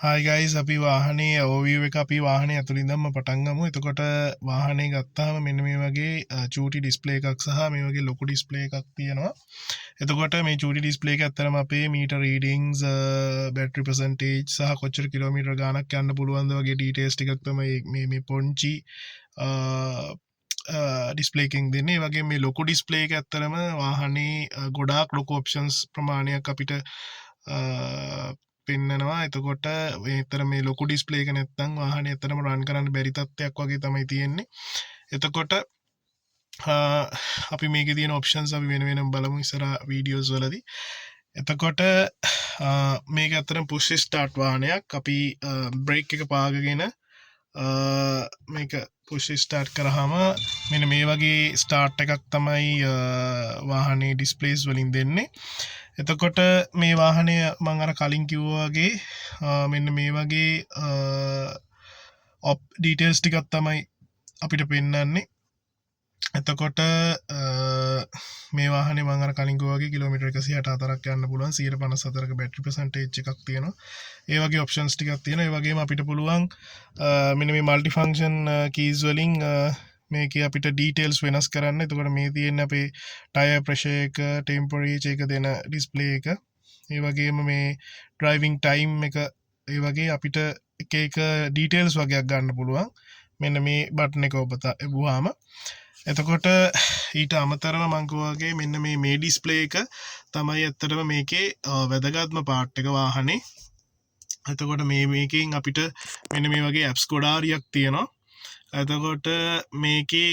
Hi guys අපි වාහනේ overview එක අපි වාහනේ ඇතුළින් ඉඳන්ම පටන් ගමු. එතකොට වාහනේ ගත්තාම මෙන්න මේ වගේ චූටි ඩිස්ප්ලේ එකක් සහ මේ වගේ ලොකු ඩිස්ප්ලේ එකක් තියෙනවා. එතකොට මේ චූටි ඩිස්ප්ලේ එක ඇත්තටම අපේ මීටර් රීඩින්ග්ස්, බැටරි පර්සන්ටේජ් සහ කොච්චර කිලෝමීටර් ගාණක් යන්න පුළුවන්ද වගේ ඩීටේල්ස් ටිකක් තමයි මේ පොන්චි ඩිස්ප්ලේ එකෙන් දෙන්නේ. ඒ වගේ මේ ලොකු ඩිස්ප්ලේ එක ඇත්තටම වාහනේ ගොඩාක් ලොකු ඔප්ෂන්ස් ප්‍රමාණයක් අපිට පෙන්නනවා. එතකොට ඒතර මේ ලොකු ඩිස්ප්ලේ එක නැත්තම් වාහනේ ඇත්තටම රන් කරන්න බැරි තත්ත්වයක් වගේ තමයි තියෙන්නේ. එතකොට අපි මේකේ තියෙන ඔප්ෂන්ස් අපි වෙන වෙනම බලමු ඉස්සරහ වීඩියෝස් වලදී. එතකොට මේක ඇත්තටම පුෂ් ස්ටාර්ට් වාහනයක්. අපි බ්‍රේක් එක පාගගෙන මේක පුෂ් ස්ටාර්ට් කරාම මෙන්න මේ වගේ ස්ටාර්ට් එකක් තමයි වාහනේ ඩිස්ප්ලේස් වලින් දෙන්නේ. එතකොට මේ වාහනය මං අර කලින් කිව්වා වගේ මෙන්න මේ වගේ ඩීටේල්ස් ටිකක් තමයි අපිට පෙන්වන්නේ. එතකොට මේ වාහනේ මං අර කලින් කිව්වා වගේ කිලෝමීටර් 164ක් යන්න පුළුවන්. 154ක බැටරි පර්සන්ටේජ් එකක් තියෙනවා. ඒ වගේ ඔප්ෂන්ස් ටිකක් තියෙනවා. ඒ වගේම අපිට පුළුවන් මෙන්න මේ মালටි ෆන්ක්ෂන් කීස් වලින් මේකේ අපිට ඩීටේල්ස් වෙනස් කරන්න. එතකොට මේ තියෙන අපේ ටයර් ප්‍රෙෂර් එක, ටෙම්පරේචර් එක දෙන ඩිස්ප්ලේ එක. ඒ වගේම මේ ඩ්‍රයිවිං ටයිම් එක, ඒ වගේ අපිට එක එක ඩීටේල්ස් වගේක් ගන්න පුළුවන්. මෙන්න මේ බටන් එක ඔබ එබුවාම. එතකොට ඊට අමතරව මං වගේ මෙන්න මේ ඩිස්ප්ලේ එක තමයි ඇත්තටම මේකේ වැදගත්ම පාර්ට් එක වාහනේ. එතකොට මේකෙන් අපිට මෙන්න මේ වගේ ඇප්ස් ගොඩාරියක් තියෙනවා. එතකොට මේකේ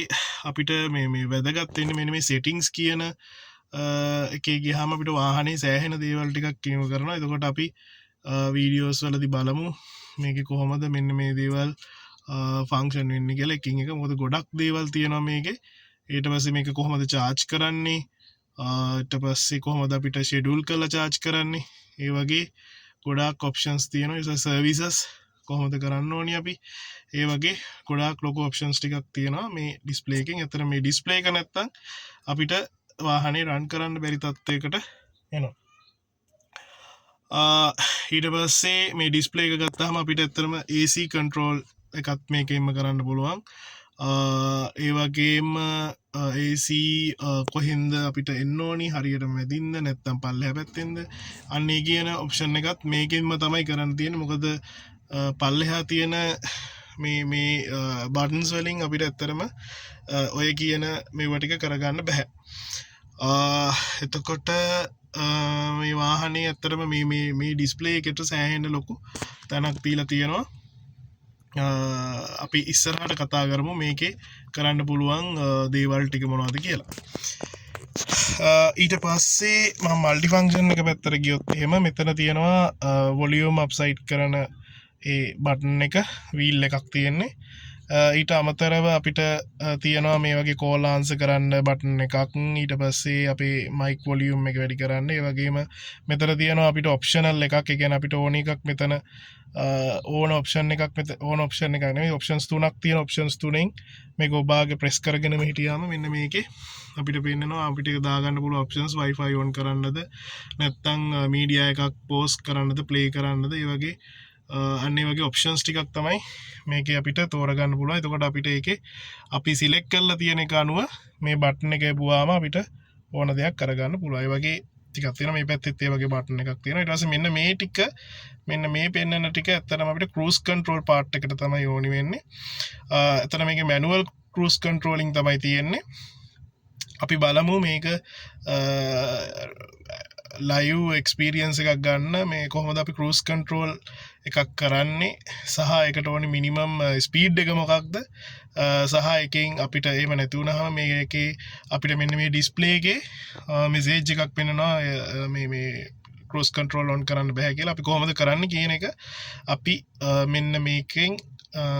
අපිට මේ වැදගත් වෙන්නේ මෙන්න මේ සෙටින්ග්ස් කියන එකේ ගියාම අපිට වාහනේ සෑහෙන දේවල් ටිකක් කියමු කරනවා. එතකොට අපි වීඩියෝස් වලදී බලමු මේකේ කොහොමද මෙන්න මේ දේවල් ෆන්ක්ෂන් වෙන්නේ කියලා එකින් එක. මොකද ගොඩක් දේවල් තියෙනවා මේකේ. ඊට පස්සේ මේක කොහොමද charge කරන්නේ, ඊට පස්සේ කොහොමද අපිට schedule කරලා charge කරන්නේ, ඒ වගේ ගොඩාක් ඔප්ෂන්ස් තියෙනවා. ඒ සර්විසස් කොහොමද කරන්න ඕනි අපි, ඒ වගේ ගොඩාක් ලොකු ඔප්ෂන්ස් ටිකක් තියෙනවා මේ ඩිස්ප්ලේ එකෙන්. අතන මේ ඩිස්ප්ලේ එක නැත්තම් අපිට වාහනේ රන් කරන්න බැරි තත්ත්වයකට එනවා. ඊට පස්සේ මේ ඩිස්ප්ලේ එක ගත්තාම අපිට ඇත්තටම AC control එකත් මේකෙන්ම කරන්න පුළුවන්. ඒ වගේම AC කොහෙන්ද අපිට එන්න ඕනි, හරියට මැදින්ද නැත්නම් පල්ලෙහා පැත්තෙන්ද, අන්න ඒ කියන ඔප්ෂන් එකත් මේකෙන්ම තමයි කරන්න තියෙන්නේ. මොකද පල්ලෙහා තියෙන මේ බටන්ස් වලින් අපිට ඇත්තටම ඔය කියන මේවා ටික කරගන්න බෑ. එතකොට මේ වාහනේ ඇත්තටම මේ ඩිස්ප්ලේ එකට සෑහෙන ලොකු තැනක් දීලා තියෙනවා. අපි ඉස්සරහට කතා කරමු මේකේ කරන්න පුළුවන් දේවල් ටික මොනවද කියලා. ඊට පස්සේ මම মালටි ෆන්ක්ෂන් එක පැත්තට ගියොත් එහෙම මෙතන තියෙනවා වොලියුම් අප්සයිඩ් කරන ඒ බටන් එක, වීල් එකක් තියෙන්නේ. ඊට අමතරව අපිට තියෙනවා මේ වගේ කෝල් ආන්සර් කරන්න බටන් එකක්. ඊට පස්සේ අපේ මයික් වොලියුම් එක වැඩි කරන්න. ඒ වගේම මෙතන තියෙනවා අපිට ඔප්ෂනල් එකක්. ඒ කියන්නේ අපිට ඕන එකක් මෙතන ඕන ඔප්ෂන් එකක් ඕන ඔප්ෂන් එකක් නෙමෙයි, ඔප්ෂන්ස් තුනක් තියෙන. ඔප්ෂන්ස් තුනෙන් මේක ඔබාගේ ප්‍රෙස් කරගෙනම හිටියාම මෙන්න මේකේ අපිට පේන්නනවා අපිට දාගන්න පුළුවන් ඔප්ෂන්ස්. Wi-Fi on කරන්නද, නැත්නම් මීඩියා එකක් පෝස්ට් කරන්නද, ප්ලේ කරන්නද, ඒ වගේ අන්නේ වගේ ඔප්ෂන්ස් ටිකක් තමයි මේකේ අපිට තෝරගන්න පුළුවන්. එතකොට අපිට ඒකේ අපි සිලෙක්ට් කරලා තියෙන එක අනුව මේ බටන් එක එපුවාම අපිට ඕන දෙයක් කරගන්න පුළුවන්. ඒ වගේ ටිකක් තියෙනවා. මේ පැත්තෙත් ඒ වගේ බටන් එකක් තියෙනවා. ඊට පස්සේ මෙන්න මේ ටික, මෙන්න මේ පෙන්වන ටික ඇත්තටම අපිට cruise control part එකට තමයි ඕනි වෙන්නේ. එතන මේකේ manual cruise controlling තමයි තියෙන්නේ. අපි බලමු මේක ලයිව් එක්ස්පීරියන්ස් එකක් ගන්න මේ කොහොමද අපි cruise control එකක් කරන්නේ, සහ ඒකට ඕනි මිනිමම් ස්පීඩ් එක මොකක්ද, සහ එකෙන් අපිට එහෙම නැති වුණාම මේකේ අපිට මෙන්න මේ ඩිස්ප්ලේ එකේ මෙසේජ් එකක් පෙන්නනවා මේ cruise control on කරන්න බෑ කියලා. අපි කොහොමද කරන්නේ කියන එක අපි මෙන්න මේකෙන්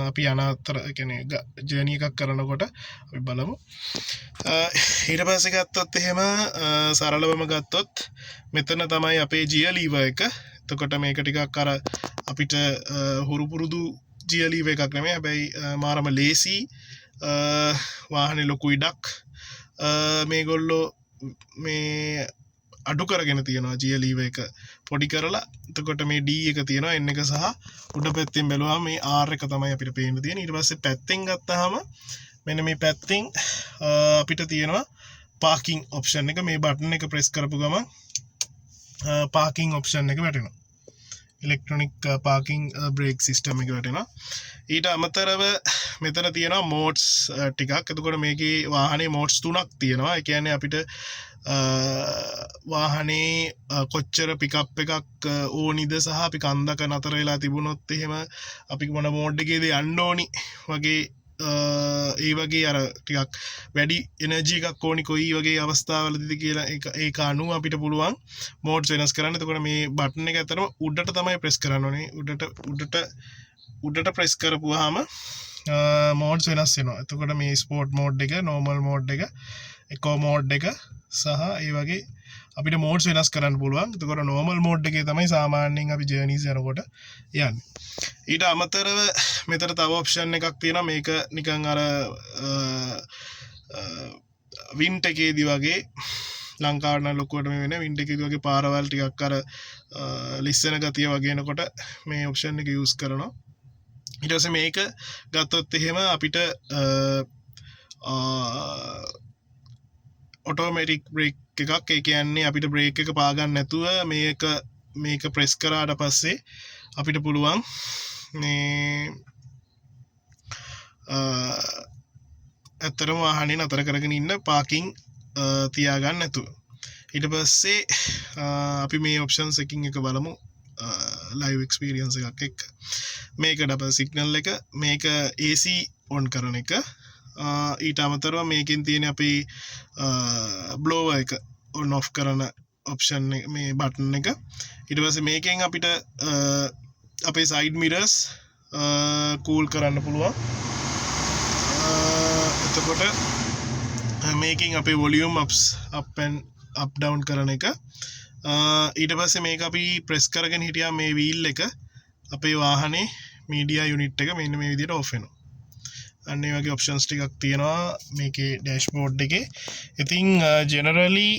අපි අනාතර කියන්නේ ජර්නි එකක් කරනකොට අපි බලමු. ඊට පස්සේ ගත්තොත් එහෙම සරලවම ගත්තොත් මෙතන තමයි අපේ ගියර් ලීවර් එක. එතකොට මේක ටිකක් අර අපිට හුරු පුරුදු ගියර් ලීවර් එකක් නෙමෙයි. හැබැයි මාරම ලේසි. වාහනේ ලොකු ඉඩක් මේගොල්ලෝ මේ අඩු කරගෙන තියෙනවා G lever එක පොඩි කරලා එතකොට මේ D එක තියෙනවා N එක සහ උඩ පැත්තෙන් බැලුවාම මේ R එක තමයි අපිට පේන්න තියෙන්නේ ඊට පස්සේ පැත්තෙන් ගත්තාම මෙන්න මේ පැත්තෙන් අපිට තියෙනවා parking option එක මේ බටන් එක press කරපු ගමන් parking option එක වැටෙනවා electronic parking brake system එක වැටෙනවා ඊට අමතරව මෙතන තියෙනවා modes ටිකක් එතකොට මේකේ වාහනේ modes තුනක් තියෙනවා ඒ කියන්නේ අපිට වාහනේ කොච්චර පිකප් එකක් ඕනිද සහ අපි කන්දක නතර වෙලා තිබුණොත් එහෙම අපි මොන මෝඩ් එකේද යන්න ඕනි වගේ ඒ වගේ අර ටිකක් වැඩි එනර්ජි එකක් ඕනි කොයි වගේ අවස්ථාවලදීද කියලා ඒක අනුව අපිට පුළුවන් මෝඩ්ස් වෙනස් කරන්න. එතකොට මේ බටන් එක ඇත්තටම උඩට තමයි ප්‍රෙස් කරන්න ඕනේ. උඩට ප්‍රෙස් කරපුවාම මෝඩ්ස් වෙනස් වෙනවා. එතකොට මේ ස්පෝර්ට් මෝඩ් එක, නෝමල් මෝඩ් එක, එකෝ මෝඩ් එක සහ ඒ වගේ අපිට මෝඩ්ස් වෙනස් කරන්න පුළුවන්. එතකොට නෝමල් මෝඩ් එකේ තමයි සාමාන්‍යයෙන් අපි ජර්නීස් යනකොට යන්නේ. ඊට අමතරව මෙතන තව ඔප්ෂන් එකක් තියෙනවා මේක නිකන් අර වින්ට් එකේදී වගේ ලංකාවට නම් ලොකුවට මේ වෙන වින්ට් එකේදී වගේ පාරවල් ටිකක් අර ලිස්සන ගතිය වගේ එනකොට මේ ඔප්ෂන් එක යූස් කරනවා. ඊට පස්සේ මේක ගත්තොත් එහෙම අපිට ඔටෝමැටික් බ්‍රේක් එකක් ඒ කියන්නේ අපිට බ්‍රේක් එක පා ගන්න නැතුව මේක ප්‍රෙස් කරාට පස්සේ අපිට පුළුවන් මේ ඇත්තටම වාහනේ නතර කරගෙන ඉන්න පාකින් තියාගන්න නැතුව ඊට පස්සේ අපි මේ ඔප්ෂන්ස් එකකින් එක බලමු ලයිව් එක්ස්පීරියන්ස් එකක් එක්ක මේක ඩබල් සිග්නල් එක මේක AC ඔන් කරන එක ඊට අමතරව මේකෙන් තියෙන අපේ බ්ලෝවර් එක ඔන් ඔෆ් කරන ඔප්ෂන් මේ බටන් එක ඊට පස්සේ මේකෙන් අපිට අපේ සයිඩ් මිරර්ස් කූල් කරන්න පුළුවන් එතකොට මේකෙන් අපේ වොලියුම් අප් ඩවුන් කරන එක ඊට පස්සේ මේක අපි ප්‍රෙස් කරගෙන හිටියා මේ වීල් එක අපේ වාහනේ මීඩියා යුනිට් එක මෙන්න මේ විදිහට ඔෆ් වෙනවා අන්න ඒ වගේ ඔප්ෂන්ස් ටිකක් තියෙනවා මේකේ ඩෑෂ්බෝඩ් එකේ. ඉතින් ජෙනරලි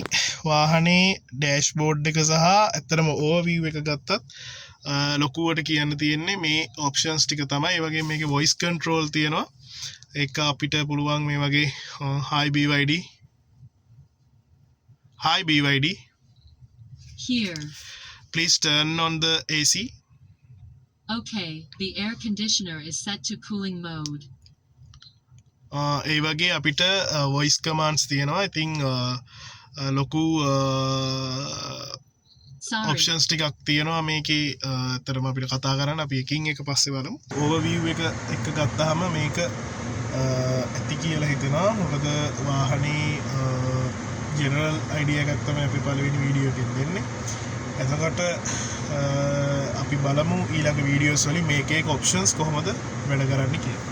වාහනේ ඩෑෂ්බෝඩ් එක සහ ඇත්තටම ඕවර්විව් එක ගත්තත් ලොකුවට කියන්න තියෙන්නේ මේ ඔප්ෂන්ස් ටික තමයි. ඒ වගේම මේකේ වොයිස් කන්ට්‍රෝල් තියෙනවා. ඒක අපිට පුළුවන් මේ වගේ hi BYD here please turn on the AC. Okay, the air conditioner is set to cooling mode. ඒ වගේ අපිට වොයිස් කමාන්ඩ්ස් තියෙනවා. ඉතින් ලොකු ඔප්ෂන්ස් ටිකක් තියෙනවා මේකේ. අතරම අපිට කතා කරන්න අපි එකින් එක පස්සේ බලමු. ඕවර්විව් එක එක්ක ගත්තාම මේක ඇති කියලා හිතෙනවා. මොකද වාහනේ ජෙනරල් අයිඩියා එකක් තමයි අපි පළවෙනි වීඩියෝ එකෙන් දෙන්නේ. එතකොට අපි බලමු ඊළඟ වීඩියෝස් වලින් මේකේ ඔප්ෂන්ස් කොහොමද වැඩ කරන්නේ කියලා.